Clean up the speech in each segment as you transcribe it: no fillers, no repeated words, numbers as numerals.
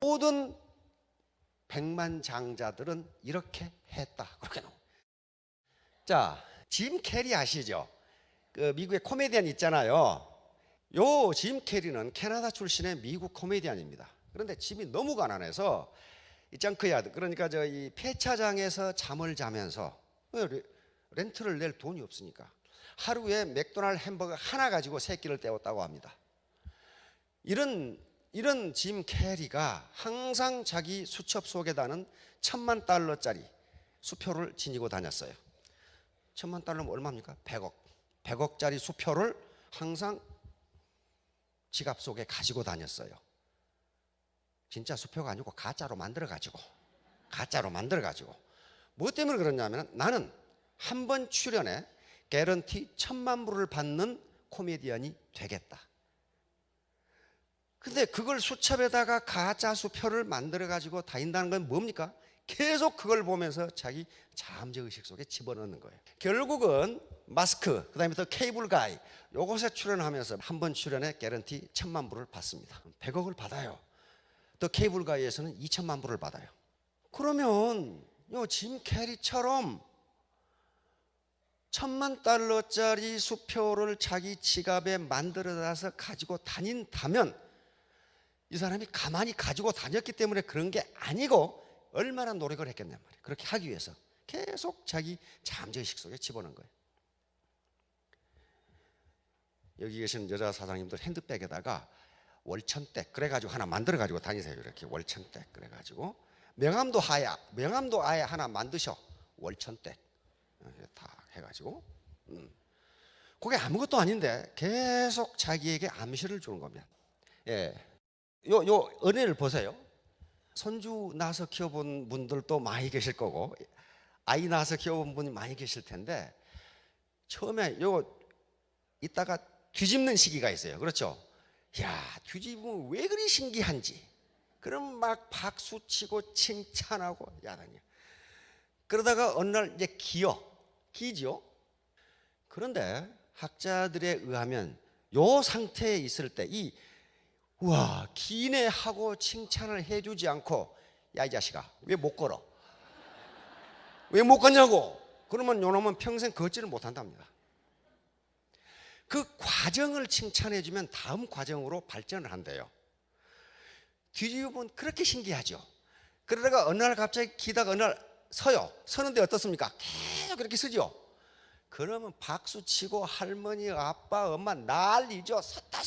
모든 백만장자들은 이렇게 했다. 그렇게 나옵니다. 자, 짐 캐리 아시죠? 그 미국의 코미디언 있잖아요. 요 짐 캐리는 캐나다 출신의 미국 코미디언입니다. 그런데 집이 너무 가난해서 이 정크야드, 그러니까 저 이 폐차장에서 잠을 자면서 렌트를 낼 돈이 없으니까 하루에 맥도날드 햄버거 하나 가지고 새끼를 때웠다고 합니다. 이런 짐 캐리가 항상 자기 수첩 속에다는 $10,000,000짜리 수표를 지니고 다녔어요. $10,000,000면 얼마입니까? 100억. 100억짜리 수표를 항상 지갑 속에 가지고 다녔어요. 진짜 수표가 아니고 가짜로 만들어가지고 뭐 때문에 그러냐면 나는 한 번 출연에 개런티 1,000,000불을 받는 코미디언이 되겠다. 근데 그걸 수첩에다가 가짜 수표를 만들어가지고 다닌다는 건 뭡니까? 계속 그걸 보면서 자기 잠재의식 속에 집어넣는 거예요. 결국은 마스크, 그 다음에 또 케이블 가이, 요것에 출연하면서 한 번 출연에 개런티 1,000,000불을 받습니다. 100억을 받아요. 또 케이블 가이에서는 2,000,000불을 받아요. 그러면 요 짐 캐리처럼 $10,000,000짜리 수표를 자기 지갑에 만들어서 가지고 다닌다면 이 사람이 가만히 가지고 다녔기 때문에 그런 게 아니고 얼마나 노력을 했겠냔 말이에요. 그렇게 하기 위해서 계속 자기 잠재의식 속에 집어넣은 거예요. 여기 계신 여자 사장님들 핸드백에다가 월천댁 그래가지고 하나 만들어가지고 다니세요. 이렇게 월천댁 그래가지고 명함도 아예 하나 만드셔. 월천댁 다 해가지고 그게 아무것도 아닌데 계속 자기에게 암시를 주는 겁니다. 예, 요 은혜를 보세요. 손주 낳아서 키워본 분들도 많이 계실 거고 아이 낳아서 키워본 분이 많이 계실 텐데 처음에 이따가 뒤집는 시기가 있어요. 그렇죠? 야, 뒤집으면 왜 그리 신기한지. 그럼 막 박수치고 칭찬하고 야단이야. 그러다가 어느 날 이제 기죠. 그런데 학자들에 의하면 요 상태에 있을 때 우와 기네 하고 칭찬을 해주지 않고 야 이 자식아 왜 못 걸어? 왜 못 걷냐고? 그러면 요놈은 평생 걷지를 못한답니다. 그 과정을 칭찬해주면 다음 과정으로 발전을 한대요. 뒤집으면 그렇게 신기하죠. 그러다가 어느 날 갑자기 기다가 어느 날 서요. 서는데 어떻습니까? 계속 그렇게 서죠. 그러면 박수 치고 할머니, 아빠, 엄마 난리죠. 섰다.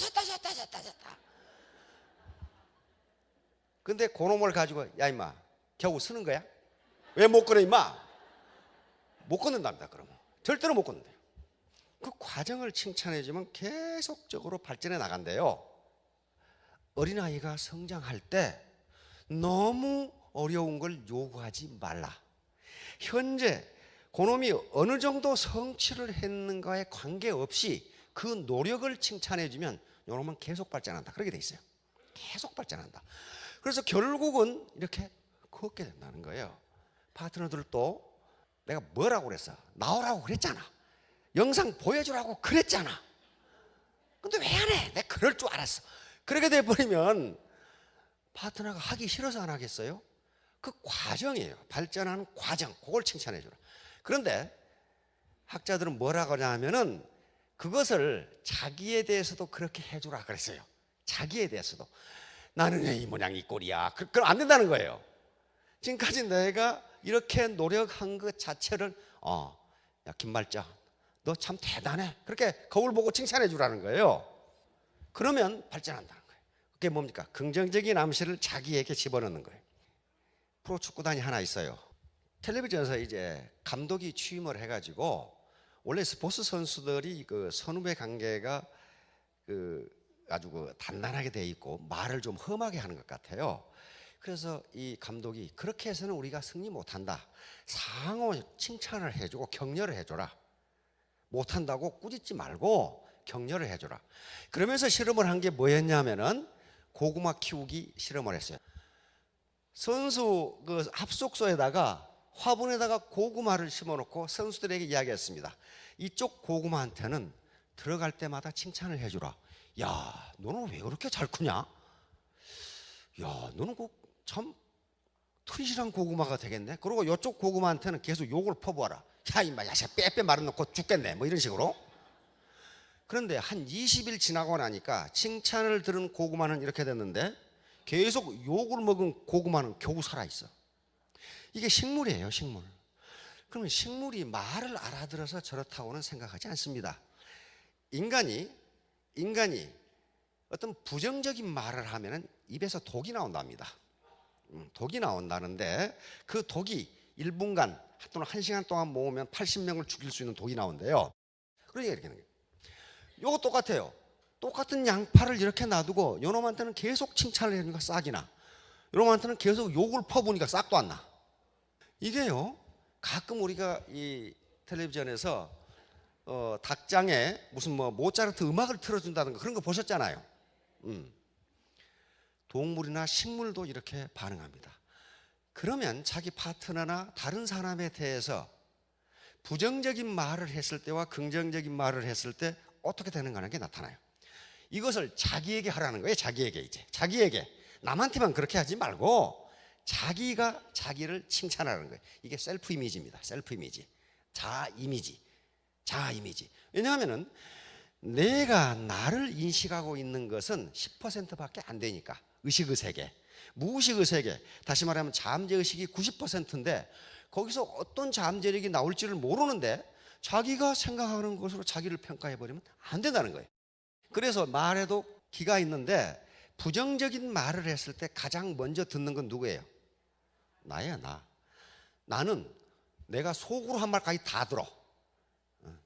근데 그놈을 가지고 야 임마 겨우 서는 거야? 왜 못 걸어 임마? 못 걷는답니다. 그러면 절대로 못 걷는데요. 그 과정을 칭찬해주면 계속적으로 발전해 나간대요. 어린아이가 성장할 때 너무 어려운 걸 요구하지 말라. 현재 그놈이 어느 정도 성취를 했는가에 관계없이 그 노력을 칭찬해주면 이놈은 계속 발전한다. 그렇게 돼 있어요. 계속 발전한다. 그래서 결국은 이렇게 걷게 된다는 거예요. 파트너들도 내가 뭐라고 그랬어? 나오라고 그랬잖아. 영상 보여주라고 그랬잖아. 근데 왜 안 해? 내가 그럴 줄 알았어. 그렇게 돼버리면 파트너가 하기 싫어서 안 하겠어요? 그 과정이에요. 발전하는 과정. 그걸 칭찬해 주라. 그런데 학자들은 뭐라고 하냐면은 그것을 자기에 대해서도 그렇게 해주라 그랬어요. 자기에 대해서도. 나는 왜 이 모양 이 꼴이야. 그럼 안 된다는 거예요. 지금까지 내가 이렇게 노력한 것 자체를 야 김말자 너 참 대단해. 그렇게 거울 보고 칭찬해 주라는 거예요. 그러면 발전한다는 거예요. 그게 뭡니까? 긍정적인 암시를 자기에게 집어넣는 거예요. 프로축구단이 하나 있어요. 텔레비전에서 이제 감독이 취임을 해가지고 원래 스포츠 선수들이 그 선후배 관계가 아주 단단하게 돼 있고 말을 좀 험하게 하는 것 같아요. 그래서 이 감독이 그렇게 해서는 우리가 승리 못한다. 상호 칭찬을 해주고 격려를 해줘라. 못한다고 꾸짖지 말고 격려를 해줘라. 그러면서 실험을 한 게 뭐였냐면은 고구마 키우기 실험을 했어요. 선수 그 합숙소에다가 화분에다가 고구마를 심어놓고 선수들에게 이야기했습니다. 이쪽 고구마한테는 들어갈 때마다 칭찬을 해주라. 야, 너는 왜 그렇게 잘 크냐? 야, 너는 그 참 튼실한 고구마가 되겠네. 그리고 이쪽 고구마한테는 계속 욕을 퍼부어라. 야 임마, 야새 빼빼 말아놓고 죽겠네, 뭐 이런 식으로. 그런데 한 20일 지나고 나니까 칭찬을 들은 고구마는 이렇게 됐는데 계속 욕을 먹은 고구마는 겨우 살아있어. 이게 식물이에요, 식물. 그러면 식물이 말을 알아들어서 저렇다고는 생각하지 않습니다. 인간이 어떤 부정적인 말을 하면은 입에서 독이 나온답니다. 독이 나온다는데 그 독이 1분간 또는 1시간 동안 모으면 80명을 죽일 수 있는 독이 나온대요. 그러니까 이렇게 하는 거예요. 요거 똑같아요. 똑같은 양파를 이렇게 놔두고 요놈한테는 계속 칭찬을 해주니까 싹이 나. 요놈한테는 계속 욕을 퍼부으니까 싹도 안 나. 이게요, 가끔 우리가 이 텔레비전에서 닭장에 무슨 뭐 모차르트 음악을 틀어준다든가 그런 거 보셨잖아요. 동물이나 식물도 이렇게 반응합니다. 그러면 자기 파트너나 다른 사람에 대해서 부정적인 말을 했을 때와 긍정적인 말을 했을 때 어떻게 되는가 하는 게 나타나요. 이것을 자기에게 하라는 거예요. 자기에게 남한테만 그렇게 하지 말고 자기가 자기를 칭찬하라는 거예요. 이게 셀프 이미지입니다. 셀프 이미지, 자아 이미지. 왜냐하면은 내가 나를 인식하고 있는 것은 10%밖에 안 되니까. 의식의 세계, 무의식의 세계, 다시 말하면 잠재의식이 90%인데 거기서 어떤 잠재력이 나올지를 모르는데 자기가 생각하는 것으로 자기를 평가해버리면 안 된다는 거예요. 그래서 말에도 기가 있는데 부정적인 말을 했을 때 가장 먼저 듣는 건 누구예요? 나야, 나. 나는 내가 속으로 한 말까지 다 들어.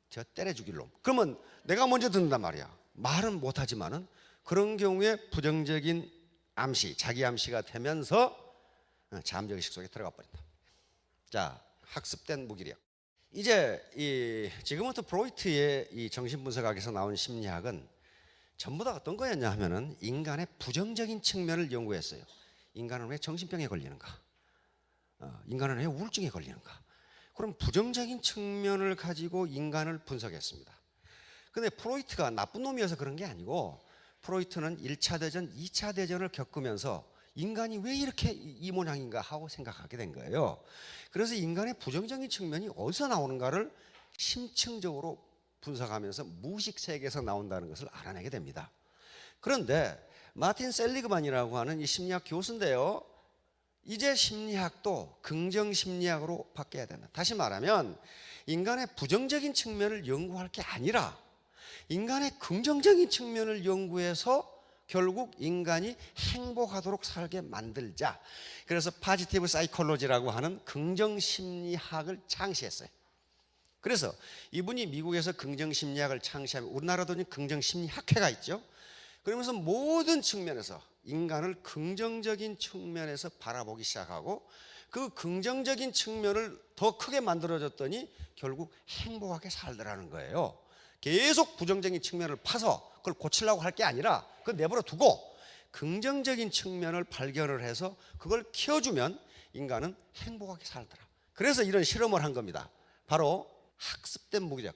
저 때려 죽일 놈. 그러면 내가 먼저 듣는단 말이야. 말은 못하지만은 그런 경우에 부정적인 암시, 자기 암시가 되면서 잠재의식 속에 들어가 버린다. 자, 학습된 무기력. 이제 지금부터 프로이트의 이 정신분석학에서 나온 심리학은 전부 다 어떤 거였냐 하면은 인간의 부정적인 측면을 연구했어요. 인간은 왜 정신병에 걸리는가? 인간은 왜 우울증에 걸리는가? 그럼 부정적인 측면을 가지고 인간을 분석했습니다. 근데 프로이트가 나쁜 놈이어서 그런 게 아니고 프로이트는 1차 대전, 2차 대전을 겪으면서 인간이 왜 이렇게 이 모양인가 하고 생각하게 된 거예요. 그래서 인간의 부정적인 측면이 어디서 나오는가를 심층적으로 분석하면서 무의식 세계에서 나온다는 것을 알아내게 됩니다. 그런데 마틴 셀리그만이라고 하는 이 심리학 교수인데요, 이제 심리학도 긍정 심리학으로 바뀌어야 된다. 다시 말하면 인간의 부정적인 측면을 연구할 게 아니라 인간의 긍정적인 측면을 연구해서 결국 인간이 행복하도록 살게 만들자. 그래서 파지티브 사이콜로지라고 하는 긍정 심리학을 창시했어요. 그래서 이분이 미국에서 긍정 심리학을 창시하면 우리나라도 긍정 심리학회가 있죠. 그러면서 모든 측면에서 인간을 긍정적인 측면에서 바라보기 시작하고 그 긍정적인 측면을 더 크게 만들어줬더니 결국 행복하게 살더라는 거예요. 계속 부정적인 측면을 파서 그걸 고치려고 할 게 아니라 그걸 내버려 두고 긍정적인 측면을 발견을 해서 그걸 키워주면 인간은 행복하게 살더라. 그래서 이런 실험을 한 겁니다. 바로 학습된 무기력.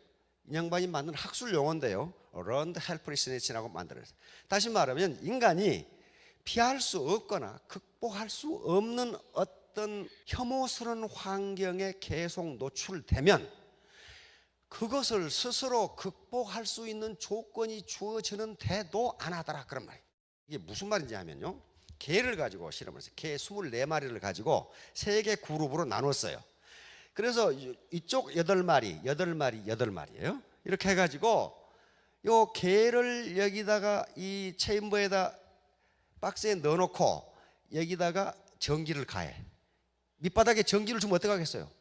이 양반이 만든 학술 용어인데요, Learned Helplessness라고 만들었어요. 다시 말하면 인간이 피할 수 없거나 극복할 수 없는 어떤 혐오스러운 환경에 계속 노출되면 그것을 스스로 극복할 수 있는 조건이 주어지는데도 안 하더라, 그런 말이에요. 이게 무슨 말인지 하면요, 개를 가지고 실험을 했어요. 개 24마리를 가지고 3개 그룹으로 나눴어요. 그래서 이쪽 8마리예요. 이렇게 해가지고 요 개를 여기다가 이 체인버에다 박스에 넣어놓고 여기다가 전기를 가해. 밑바닥에 전기를 주면 어떻게 하겠어요?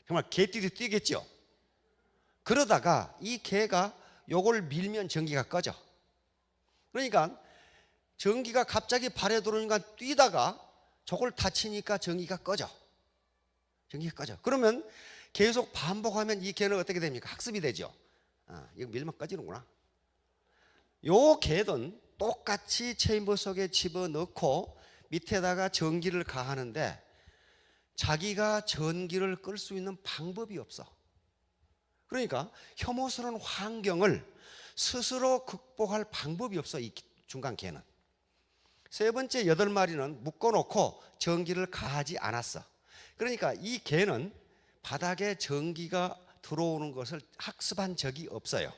정말 개띠도 뛰겠죠. 그러다가 이 개가 요걸 밀면 전기가 꺼져. 그러니까 전기가 갑자기 발에 들어오니까 뛰다가 저걸 다치니까 전기가 꺼져. 그러면 계속 반복하면 이 개는 어떻게 됩니까? 학습이 되죠. 이거 밀면 꺼지는구나. 요 개는 똑같이 체인버 속에 집어넣고 밑에다가 전기를 가하는데 자기가 전기를 끌 수 있는 방법이 없어. 그러니까 혐오스러운 환경을 스스로 극복할 방법이 없어, 이 중간 개는. 세 번째 8마리는 묶어놓고 전기를 가하지 않았어. 그러니까 이 개는 바닥에 전기가 들어오는 것을 학습한 적이 없어요.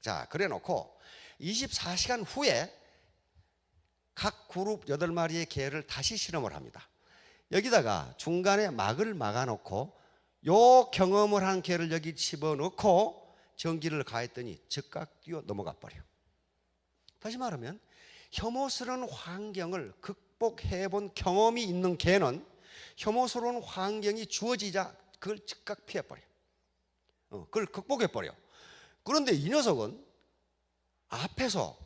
자, 그래 놓고 24시간 후에 각 그룹 8마리의 개를 다시 실험을 합니다. 여기다가 중간에 막을 막아놓고 요 경험을 한 개를 여기 집어넣고 전기를 가했더니 즉각 뛰어 넘어가 버려. 다시 말하면 혐오스러운 환경을 극복해 본 경험이 있는 개는 혐오스러운 환경이 주어지자 그걸 즉각 피해버려. 그걸 극복해버려. 그런데 이 녀석은 앞에서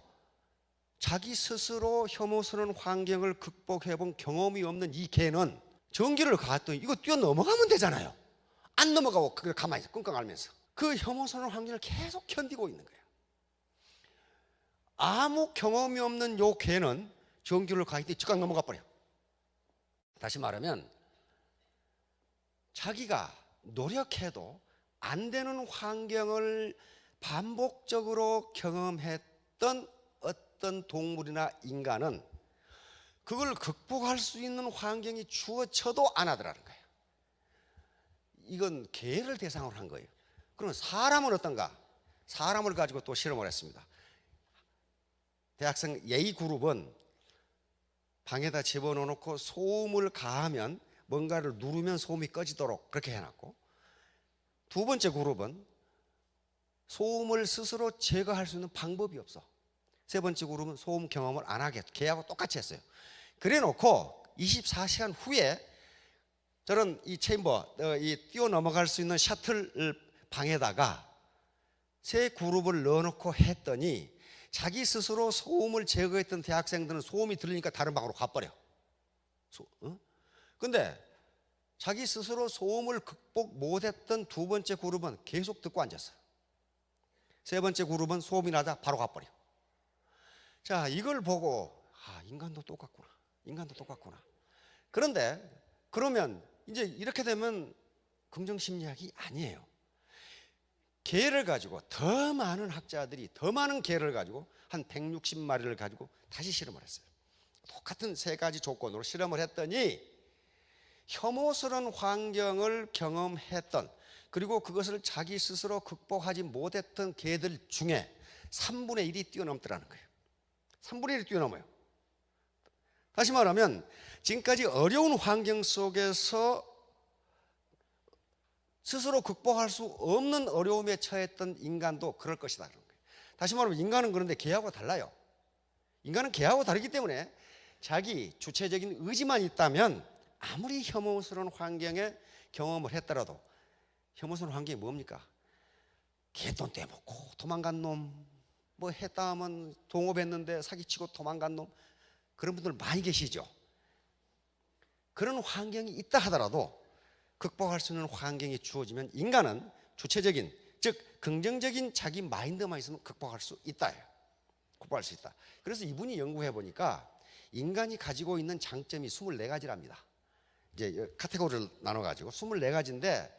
자기 스스로 혐오스러운 환경을 극복해 본 경험이 없는 이 개는 전기를 가했더니 이거 뛰어 넘어가면 되잖아요. 안 넘어가고 그걸 가만히 있어. 끙끙 앓면서 그 혐오스러운 환경을 계속 견디고 있는 거예요. 아무 경험이 없는 요 개는 전기를 가했더니 즉각 넘어가 버려. 다시 말하면 자기가 노력해도 안 되는 환경을 반복적으로 경험했던 어떤 동물이나 인간은 그걸 극복할 수 있는 환경이 주어져도 안 하더라는 거예요. 이건 개를 대상으로 한 거예요. 그러면 사람은 어떤가? 사람을 가지고 또 실험을 했습니다. 대학생 A 그룹은 방에다 집어넣고 소음을 가하면 뭔가를 누르면 소음이 꺼지도록 그렇게 해놨고, 두 번째 그룹은 소음을 스스로 제거할 수 있는 방법이 없어. 세 번째 그룹은 소음 경험을 안 하게 걔하고 똑같이 했어요. 그래 놓고 24시간 후에 저런 이 체인버, 이 뛰어 넘어갈 수 있는 셔틀 방에다가 세 그룹을 넣어놓고 했더니 자기 스스로 소음을 제거했던 대학생들은 소음이 들리니까 다른 방으로 가버려. 근데 자기 스스로 소음을 극복 못했던 두 번째 그룹은 계속 듣고 앉았어요. 세 번째 그룹은 소음이 나자 바로 가버려. 자, 이걸 보고 인간도 똑같구나. 인간도 똑같구나. 그런데 그러면 이제 이렇게 되면 긍정심리학이 아니에요. 개를 가지고 더 많은 학자들이 더 많은 개를 가지고 한 160마리를 가지고 다시 실험을 했어요. 똑같은 세 가지 조건으로 실험을 했더니 혐오스러운 환경을 경험했던, 그리고 그것을 자기 스스로 극복하지 못했던 개들 중에 3분의 1이 뛰어넘더라는 거예요. 3분의 1이 뛰어넘어요. 다시 말하면 지금까지 어려운 환경 속에서 스스로 극복할 수 없는 어려움에 처했던 인간도 그럴 것이다. 다시 말하면 인간은 그런데 개하고 달라요. 인간은 개하고 다르기 때문에 자기 주체적인 의지만 있다면 아무리 혐오스러운 환경에 경험을 했더라도, 혐오스러운 환경이 뭡니까? 개돈 떼먹고 도망간 놈, 뭐 했다 하면 동업했는데 사기치고 도망간 놈, 그런 분들 많이 계시죠. 그런 환경이 있다 하더라도 극복할 수 있는 환경이 주어지면 인간은 주체적인, 즉 긍정적인 자기 마인드만 있으면 극복할 수 있다. 극복할 수 있다. 그래서 이분이 연구해 보니까 인간이 가지고 있는 장점이 24가지랍니다. 이제 카테고리를 나눠가지고 24가지인데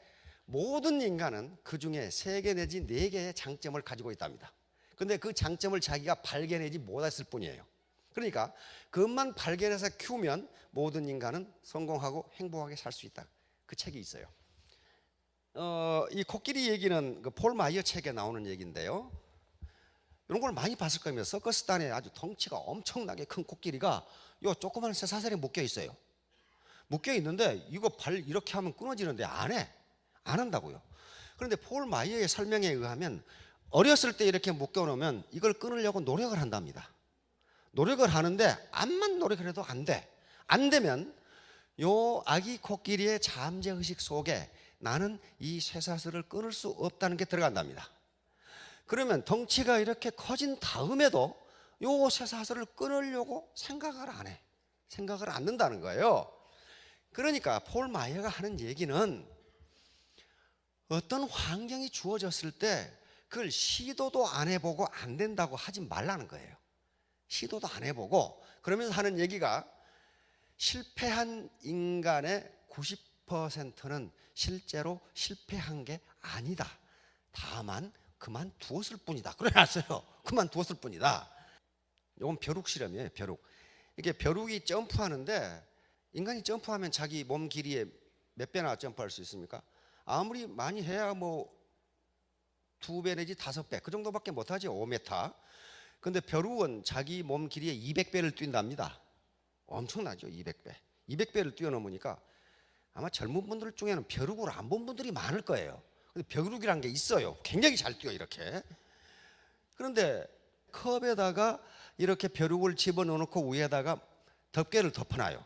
모든 인간은 그 중에 3개 내지 4개의 장점을 가지고 있답니다. 근데 그 장점을 자기가 발견하지 못했을 뿐이에요. 그러니까 그것만 발견해서 키우면 모든 인간은 성공하고 행복하게 살 수 있다. 그 책이 있어요. 이 코끼리 얘기는 그 폴 마이어 책에 나오는 얘기인데요. 이런 걸 많이 봤을 겁니다. 서커스단에 아주 덩치가 엄청나게 큰 코끼리가 요 조그만 쇠사슬에 묶여 있어요. 묶여 있는데 이거 발 이렇게 하면 끊어지는데 안 해. 안 한다고요. 그런데 폴 마이어의 설명에 의하면 어렸을 때 이렇게 묶여 놓으면 이걸 끊으려고 노력을 한답니다. 노력을 하는데 암만 노력을 해도 안 돼. 안 되면 요 아기 코끼리의 잠재의식 속에 나는 이 쇠사슬을 끊을 수 없다는 게 들어간답니다. 그러면 덩치가 이렇게 커진 다음에도 요 쇠사슬을 끊으려고 생각을 안 해. 생각을 안 는다는 거예요. 그러니까 폴 마이어가 하는 얘기는 어떤 환경이 주어졌을 때 그걸 시도도 안 해보고 안 된다고 하지 말라는 거예요. 시도도 안 해보고. 그러면서 하는 얘기가 실패한 인간의 90%는 실제로 실패한 게 아니다. 다만 그만두었을 뿐이다. 그래놨어요. 그만두었을 뿐이다. 이건 벼룩 실험이에요. 벼룩. 이게 벼룩이 점프하는데 인간이 점프하면 자기 몸 길이의 몇 배나 점프할 수 있습니까? 아무리 많이 해야 뭐 2배 내지 5배 그 정도밖에 못하지. 5m. 근데 벼룩은 자기 몸 길이의 200배를 뛴답니다. 엄청나죠. 200배. 200배를 뛰어넘으니까 아마 젊은 분들 중에는 벼룩을 안 본 분들이 많을 거예요. 근데 벼룩이란 게 있어요. 굉장히 잘 뛰어 이렇게. 그런데 컵에다가 이렇게 벼룩을 집어넣어 놓고 위에다가 덮개를 덮어놔요.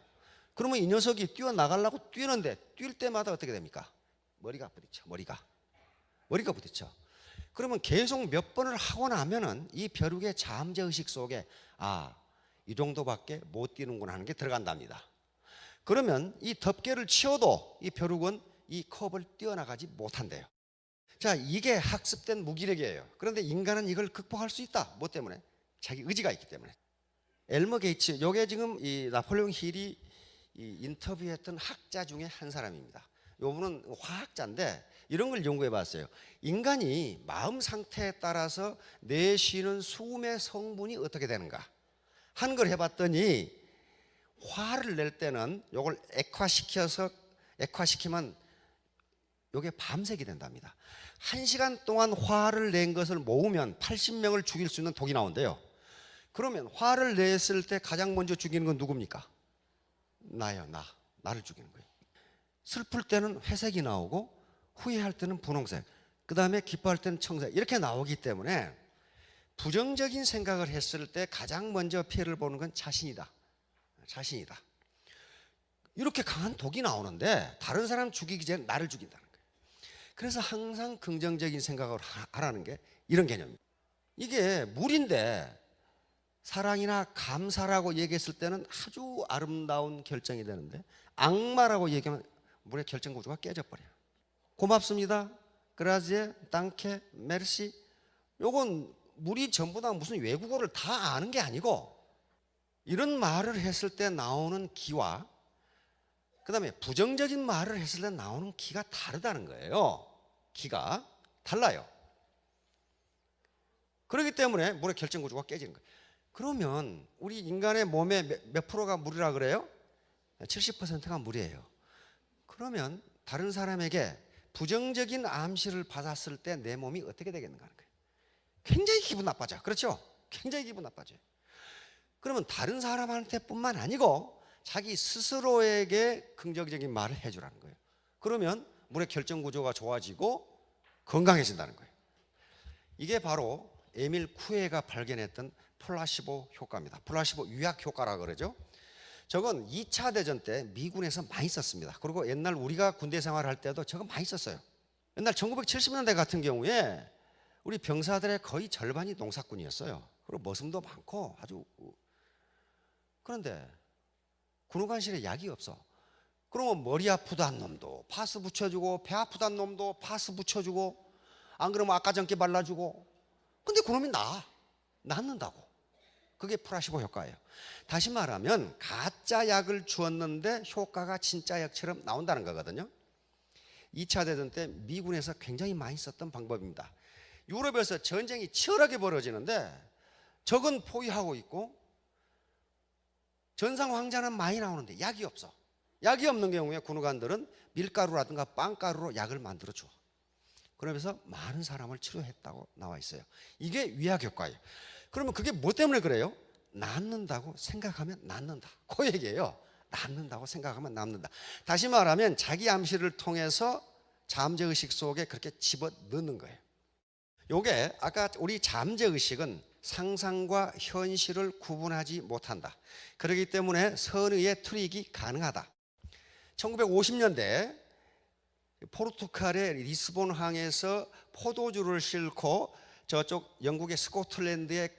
그러면 이 녀석이 뛰어나가려고 뛰는데 뛸 때마다 어떻게 됩니까? 머리가 부딪혀. 머리가 부딪혀. 그러면 계속 몇 번을 하고 나면은 이 벼룩의 잠재의식 속에 이 정도밖에 못 뛰는구나 하는 게 들어간답니다. 그러면 이 덮개를 치워도 이 벼룩은 이 컵을 뛰어나가지 못한대요. 자, 이게 학습된 무기력이에요. 그런데 인간은 이걸 극복할 수 있다. 뭐 때문에? 자기 의지가 있기 때문에. 엘머 게이츠, 요게 지금 이 나폴레옹 힐이 이 인터뷰했던 학자 중에 한 사람입니다. 요분은 화학자인데 이런 걸 연구해 봤어요. 인간이 마음 상태에 따라서 내쉬는 숨의 성분이 어떻게 되는가 하는 걸 해봤더니 화를 낼 때는 요걸 액화시키면 요게 밤새게 된답니다. 1시간 동안 화를 낸 것을 모으면 80명을 죽일 수 있는 독이 나온대요. 그러면 화를 냈을 때 가장 먼저 죽이는 건 누굽니까? 나를 죽이는 거예요. 슬플 때는 회색이 나오고 후회할 때는 분홍색, 그 다음에 기뻐할 때는 청색 이렇게 나오기 때문에 부정적인 생각을 했을 때 가장 먼저 피해를 보는 건 자신이다. 이렇게 강한 독이 나오는데 다른 사람 죽이기 전에 나를 죽인다는 거예요. 그래서 항상 긍정적인 생각을 하라는 게 이런 개념입니다. 이게 물인데 사랑이나 감사라고 얘기했을 때는 아주 아름다운 결정이 되는데 악마라고 얘기하면 물의 결정 구조가 깨져버려요. 고맙습니다. 그라지에, 땅케, 메르시. 요건 물이 전부 다 무슨 외국어를 다 아는 게 아니고 이런 말을 했을 때 나오는 기와 그 다음에 부정적인 말을 했을 때 나오는 기가 다르다는 거예요. 기가 달라요. 그렇기 때문에 물의 결정 구조가 깨지는 거예요. 그러면 우리 인간의 몸의 몇 프로가 물이라 그래요? 70%가 물이에요. 그러면 다른 사람에게 부정적인 암시를 받았을 때 내 몸이 어떻게 되겠는가 하는 거예요. 굉장히 기분 나빠져. 그렇죠? 굉장히 기분 나빠져요. 그러면 다른 사람한테 뿐만 아니고 자기 스스로에게 긍정적인 말을 해주라는 거예요. 그러면 물의 결정 구조가 좋아지고 건강해진다는 거예요. 이게 바로 에밀 쿠에가 발견했던 플라시보 효과입니다. 플라시보 유약 효과라고 그러죠. 저건 2차 대전 때 미군에서 많이 썼습니다. 그리고 옛날 우리가 군대 생활할 때도 저거 많이 썼어요. 옛날 1970년대 같은 경우에 우리 병사들의 거의 절반이 농사꾼이었어요. 그리고 머슴도 많고 아주. 그런데 군의관실에 약이 없어. 그러면 머리 아프다는 놈도 파스 붙여주고 배 아프다는 놈도 파스 붙여주고 안 그러면 아까전께 발라주고. 근데 그놈이 낫는다고. 그게 플라시보 효과예요. 다시 말하면 가짜 약을 주었는데 효과가 진짜 약처럼 나온다는 거거든요. 2차 대전 때 미군에서 굉장히 많이 썼던 방법입니다. 유럽에서 전쟁이 치열하게 벌어지는데 적은 포위하고 있고 전상 황자는 많이 나오는데 약이 없어. 약이 없는 경우에 군의관들은 밀가루라든가 빵가루로 약을 만들어 줘. 그러면서 많은 사람을 치료했다고 나와 있어요. 이게 위약 효과예요. 그러면 그게 뭐 때문에 그래요? 낫는다고 생각하면 낫는다. 그 얘기예요. 낫는다고 생각하면 낫는다. 다시 말하면 자기 암시를 통해서 잠재의식 속에 그렇게 집어넣는 거예요. 요게 아까 우리 잠재의식은 상상과 현실을 구분하지 못한다. 그렇기 때문에 선의의 트릭이 가능하다. 1950년대 포르투갈의 리스본항에서 포도주를 싣고 저쪽 영국의 스코틀랜드에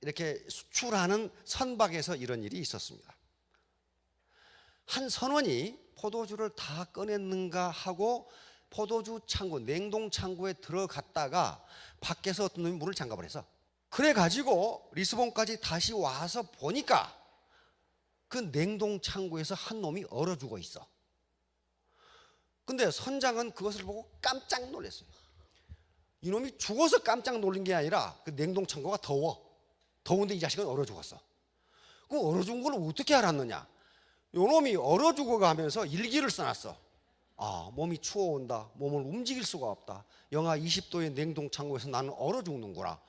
이렇게 수출하는 선박에서 이런 일이 있었습니다. 한 선원이 포도주를 다 꺼냈는가 하고 포도주 창고, 냉동 창고에 들어갔다가 밖에서 어떤 놈이 문을 잠가버려서 그래가지고 리스본까지 다시 와서 보니까 그 냉동 창고에서 한 놈이 얼어 죽어 있어. 근데 선장은 그것을 보고 깜짝 놀랐어요. 이놈이 죽어서 깜짝 놀란 게 아니라 그 냉동 창고가 더운데 이 자식은 얼어 죽었어. 그 얼어 죽은 걸 어떻게 알았느냐? 요놈이 얼어 죽어가면서 일기를 써놨어. 아, 몸이 추워온다. 몸을 움직일 수가 없다. 영하 20도의 냉동 창고에서 나는 얼어 죽는구나.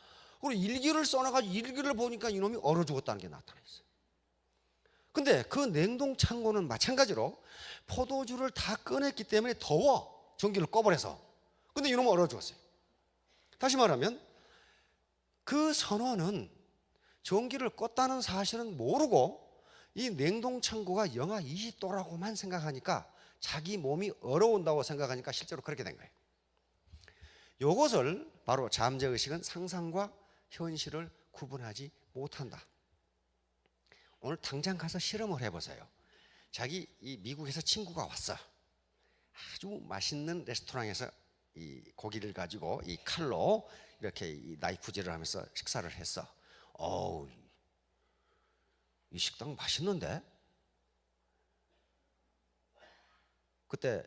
그리고 일기를 써놔가지고 일기를 보니까 이놈이 얼어 죽었다는 게 나타났어요. 근데 그 냉동 창고는 마찬가지로 포도주를 다 꺼냈기 때문에 더워. 전기를 꺼버려서. 근데 이놈은 얼어 죽었어요. 다시 말하면 그 선원은 전기를 껐다는 사실은 모르고 이 냉동 창고가 영하 20도라고만 생각하니까 자기 몸이 얼어온다고 생각하니까 실제로 그렇게 된 거예요. 이것을 바로 잠재의식은 상상과 현실을 구분하지 못한다. 오늘 당장 가서 실험을 해보세요. 자기 이 미국에서 친구가 왔어. 아주 맛있는 레스토랑에서 이 고기를 가지고 이 칼로 이렇게 이 나이프질을 하면서 식사를 했어. 어우, 이 식당 맛있는데? 그때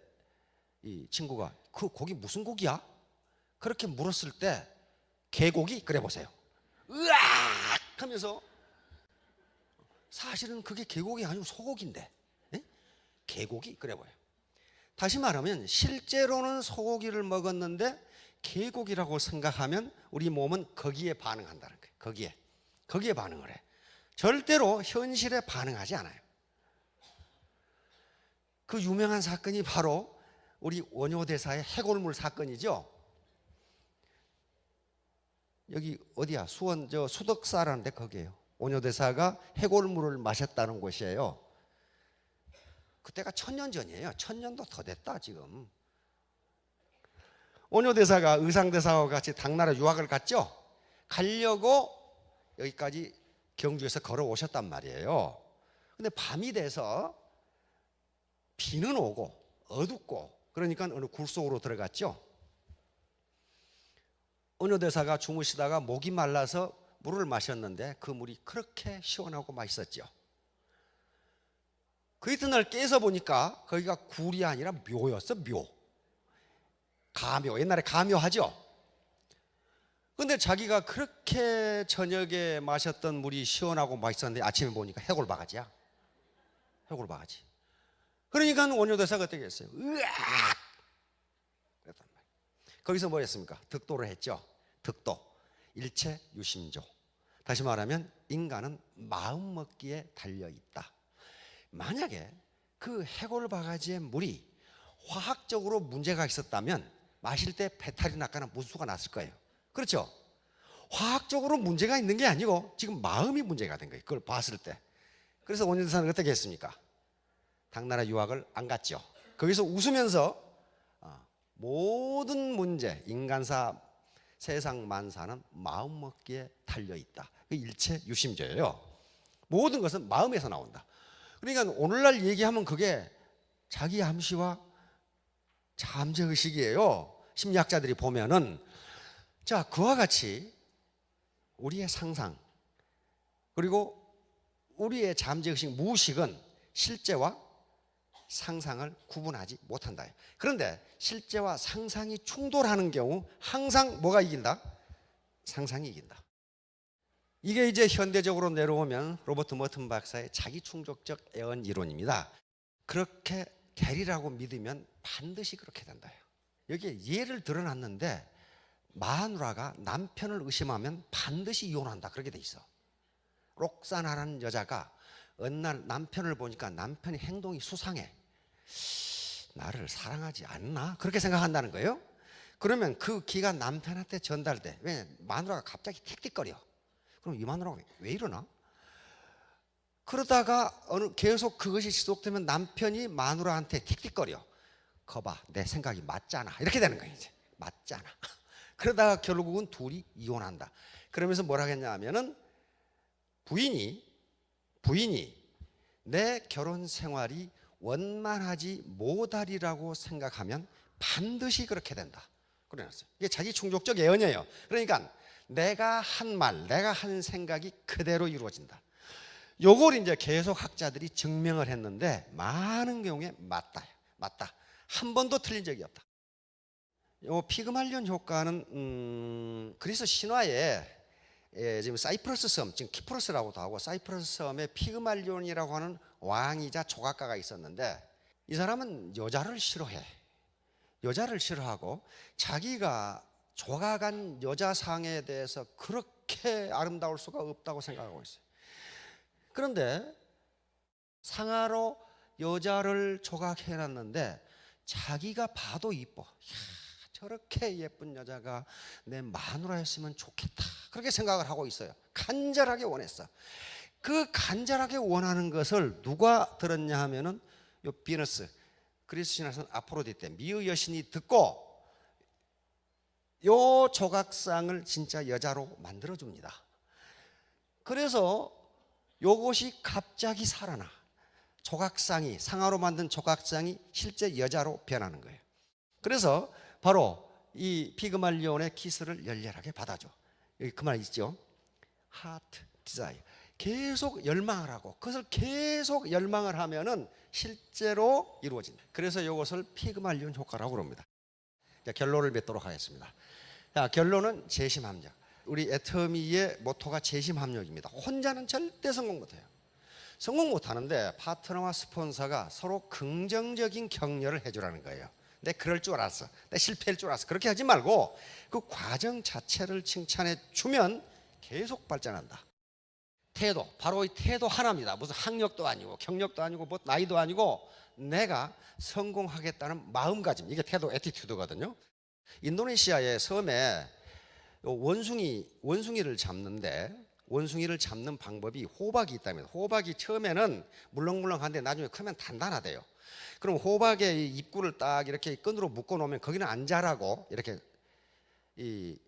이 친구가 그 고기 무슨 고기야? 그렇게 물었을 때 개고기? 그래 보세요. 으악! 하면서 사실은 그게 개고기 아니고 소고기인데 예? 개고기? 그래 보여요. 다시 말하면 실제로는 소고기를 먹었는데 개고기라고 생각하면 우리 몸은 거기에 반응한다는 거예요. 거기에 반응을 해. 절대로 현실에 반응하지 않아요. 그 유명한 사건이 바로 우리 원효대사의 해골물 사건이죠. 여기 어디야? 수원 저 수덕사라는데 거기에요. 원효대사가 해골물을 마셨다는 곳이에요. 그때가 1000년 전이에요. 1000년도 더 됐다 지금. 원효대사가 의상대사와 같이 당나라 유학을 갔죠. 가려고 여기까지 경주에서 걸어오셨단 말이에요. 근데 밤이 돼서 비는 오고 어둡고 그러니까 어느 굴 속으로 들어갔죠. 원효대사가 주무시다가 목이 말라서 물을 마셨는데 그 물이 그렇게 시원하고 맛있었죠. 그 이튿날 깨서 보니까 거기가 굴이 아니라 묘였어. 묘. 가묘. 옛날에 가묘하죠. 근데 자기가 그렇게 저녁에 마셨던 물이 시원하고 맛있었는데 아침에 보니까 해골바가지야. 해골바가지. 그러니까 원효대사가 어떻게 했어요? 으악! 그랬단 말이에요. 거기서 뭐 했습니까? 득도를 했죠. 득도. 일체 유심조. 다시 말하면 인간은 마음 먹기에 달려있다. 만약에 그 해골바가지의 물이 화학적으로 문제가 있었다면 마실 때 배탈이 났거나 문수가 났을 거예요. 그렇죠? 화학적으로 문제가 있는 게 아니고 지금 마음이 문제가 된 거예요. 그걸 봤을 때. 그래서 원효대사는 어떻게 했습니까? 당나라 유학을 안 갔죠. 거기서 웃으면서 모든 문제, 인간사, 세상 만사는 마음 먹기에 달려있다. 그 일체 유심조예요. 모든 것은 마음에서 나온다. 그러니까 오늘날 얘기하면 그게 자기 암시와 잠재의식이에요. 심리학자들이 보면은. 자, 그와 같이 우리의 상상 그리고 우리의 잠재의식, 무의식은 실제와 상상을 구분하지 못한다. 그런데 실제와 상상이 충돌하는 경우 항상 뭐가 이긴다? 상상이 이긴다. 이게 이제 현대적으로 내려오면 로버트 머튼 박사의 자기 충족적 애언 이론입니다. 그렇게 되리라고 믿으면 반드시 그렇게 된다. 여기에 예를 들어놨는데 마누라가 남편을 의심하면 반드시 이혼한다. 그렇게 돼 있어. 록사나라는 여자가 어느 날 남편을 보니까 남편의 행동이 수상해. 나를 사랑하지 않나? 그렇게 생각한다는 거예요. 그러면 그 기가 남편한테 전달돼. 왜? 마누라가 갑자기 틱틱거려. 그럼 이 마누라가 왜 이러나? 그러다가 계속 그것이 지속되면 남편이 마누라한테 틱틱거려. 거봐, 내 생각이 맞잖아. 이렇게 되는 거예요. 이제 맞잖아. 그러다가 결국은 둘이 이혼한다. 그러면서 뭐라 했냐면은 부인이 내 결혼 생활이 원만하지 못하리라고 생각하면 반드시 그렇게 된다. 그래놨어요. 이게 자기 충족적 예언이에요. 그러니까 내가 한 말, 내가 한 생각이 그대로 이루어진다. 요걸 이제 계속 학자들이 증명을 했는데 많은 경우에 맞다. 한 번도 틀린 적이 없다. 요 피그말리온 효과는 그리스 신화에 지금 사이프러스 섬, 지금 키프로스라고도 하고 사이프러스 섬에 피그말리온이라고 하는 왕이자 조각가가 있었는데 이 사람은 여자를 싫어해. 여자를 싫어하고 자기가 조각한 여자상에 대해서 그렇게 아름다울 수가 없다고 생각하고 있어요. 그런데 상아로 여자를 조각해놨는데 자기가 봐도 이뻐. 저렇게 예쁜 여자가 내 마누라였으면 좋겠다. 그렇게 생각을 하고 있어요. 간절하게 원했어. 그 간절하게 원하는 것을 누가 들었냐 하면은 요 비너스, 그리스 신화에서는 아프로디테, 미의 여신이 듣고 요 조각상을 진짜 여자로 만들어줍니다. 그래서 요것이 갑자기 살아나. 조각상이, 상아로 만든 조각상이 실제 여자로 변하는 거예요. 그래서 바로 이 피그말리온의 키스를 열렬하게 받아줘. 여기 그 말 있죠. Heart desire. 계속 열망을 하고 그것을 계속 열망을 하면은 실제로 이루어진다. 그래서 이것을 피그말리온 효과라고 그럽니다. 자, 결론을 맺도록 하겠습니다. 자, 결론은 재심합력. 우리 애터미의 모토가 재심합력입니다. 혼자는 절대 성공 못해요. 성공 못하는데 파트너와 스폰서가 서로 긍정적인 격려를 해주라는 거예요. 내 그럴 줄 알았어. 내 실패할 줄 알았어. 그렇게 하지 말고 그 과정 자체를 칭찬해 주면 계속 발전한다. 태도, 바로 이 태도 하나입니다. 무슨 학력도 아니고 경력도 아니고 뭐 나이도 아니고 내가 성공하겠다는 마음가짐. 이게 태도, 애티튜드거든요. 인도네시아의 섬에 원숭이를 잡는데 원숭이를 잡는 방법이 호박이 있다면 호박이 처음에는 물렁물렁한데 나중에 크면 단단하대요. 그럼 호박의 입구를 딱 이렇게 끈으로 묶어 놓으면 거기는 안 자라고 이렇게 이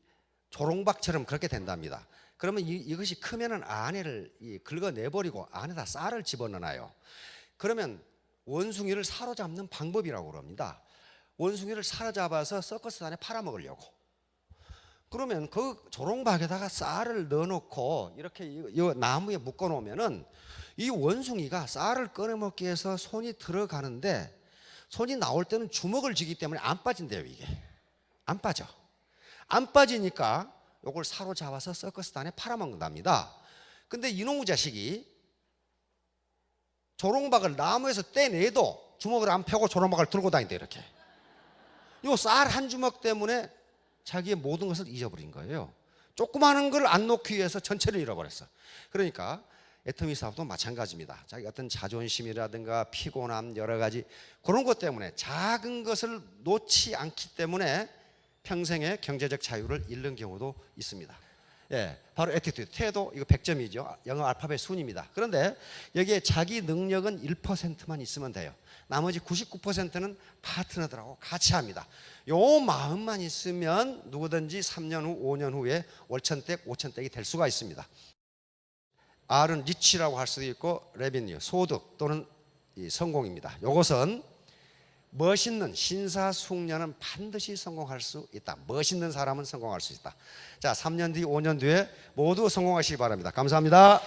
조롱박처럼 그렇게 된답니다. 그러면 이것이 크면은 안에를 긁어내버리고 안에다 쌀을 집어넣어요. 그러면 원숭이를 사로잡는 방법이라고 그럽니다. 원숭이를 사로잡아서 서커스 안에 팔아먹으려고. 그러면 그 조롱박에다가 쌀을 넣어놓고 이렇게 이 나무에 묶어놓으면은 이 원숭이가 쌀을 꺼내먹기 위해서 손이 들어가는데 손이 나올 때는 주먹을 쥐기 때문에 안 빠진대요. 이게 안 빠져. 안 빠지니까 이걸 사로잡아서 서커스 안에 팔아먹는답니다. 근데 이놈의 자식이 조롱박을 나무에서 떼내도 주먹을 안 펴고 조롱박을 들고 다닌대. 이렇게 이 쌀 한 주먹 때문에 자기의 모든 것을 잊어버린 거예요. 조그마한 걸 안 놓기 위해서 전체를 잃어버렸어. 그러니까 애터미 사업도 마찬가지입니다. 자기 어떤 자존심이라든가 피곤함 여러 가지 그런 것 때문에 작은 것을 놓지 않기 때문에 평생의 경제적 자유를 잃는 경우도 있습니다. 예, 바로 애티튜드, 태도, 이거 100점이죠. 영어 알파벳 순입니다. 그런데 여기에 자기 능력은 1%만 있으면 돼요. 나머지 99%는 파트너들하고 같이 합니다. 요 마음만 있으면 누구든지 3년 후, 5년 후에 월천댁, 오천댁이 될 수가 있습니다. R은 리치라고 할 수도 있고 레비뉴, 소득 또는 이 성공입니다. 이것은 멋있는 신사숙녀는 반드시 성공할 수 있다. 멋있는 사람은 성공할 수 있다. 자, 3년 뒤, 5년 뒤에 모두 성공하시기 바랍니다. 감사합니다.